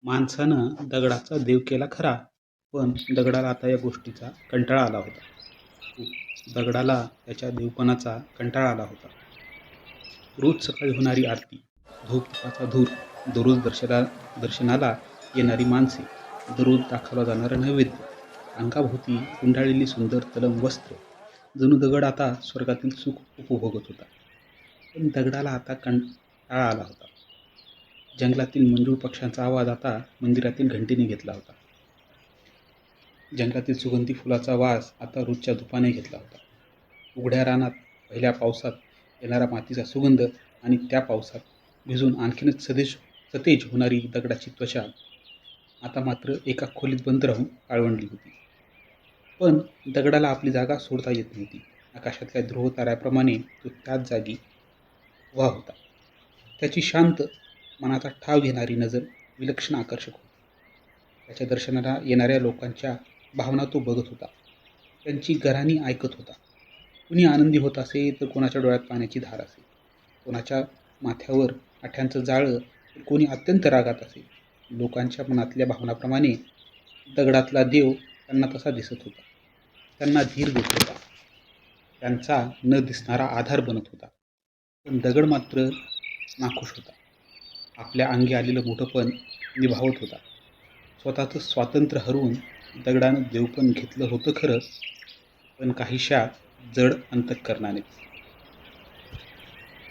माणसानं दगडाचा देव केला खरा, पण दगडाला आता या गोष्टीचा कंटाळा आला होता. दगडाला त्याच्या देवपणाचा कंटाळा आला होता. रोज सकाळी होणारी आरती, धूप-तुपाचा धूर, दररोज दर्शनाला येणारी माणसे, दररोज दाखवला जाणारा नैवेद्य, अंगाभोवती गुंडाळलेली सुंदर तलम वस्त्र, जणू दगड आता स्वर्गातील सुख उपभोगत होता. पण दगडाला आता कंटाळा आला होता. जंगलातील मंजूळ पक्ष्यांचा आवाज आता मंदिरातील घंटेने घेतला होता. जंगलातील सुगंधी फुलाचा वास आता रोजच्या धुपाने घेतला होता. उघड्या रानात पहिल्या पावसात येणारा मातीचा सुगंध आणि त्या पावसात भिजून आणखीनच सतेज होणारी दगडाची त्वचा आता मात्र एका खोलीत बंद राहून काळवंडली होती. पण दगडाला आपली जागा सोडता येत नव्हती. आकाशातल्या ध्रुव ताऱ्याप्रमाणे तो त्याच जागी उभा होता. त्याची शांत, मनाचा ठाव घेणारी नजर विलक्षण आकर्षक होती. त्याच्या दर्शनाला येणाऱ्या लोकांच्या भावना तो बघत होता. त्यांची गाऱ्हाणी ऐकत होता. कुणी आनंदी होत असे तर कोणाच्या डोळ्यात पाण्याची धार असे, कोणाच्या माथ्यावर आठ्यांचं जाळं तर कोणी अत्यंत रागात असे. लोकांच्या मनातल्या भावनाप्रमाणे दगडातला देव त्यांना तसा दिसत होता. त्यांना धीर देत होता. त्यांचा न दिसणारा आधार बनत होता. पण दगड मात्र नाखुश होता. आपल्या अंगी आलेलं मोठंपण निभावत होता. स्वतःचं स्वातंत्र्य हरवून दगडानं देवपण घेतलं होतं खरं, पण काहीशा जड अंतःकरणानेच.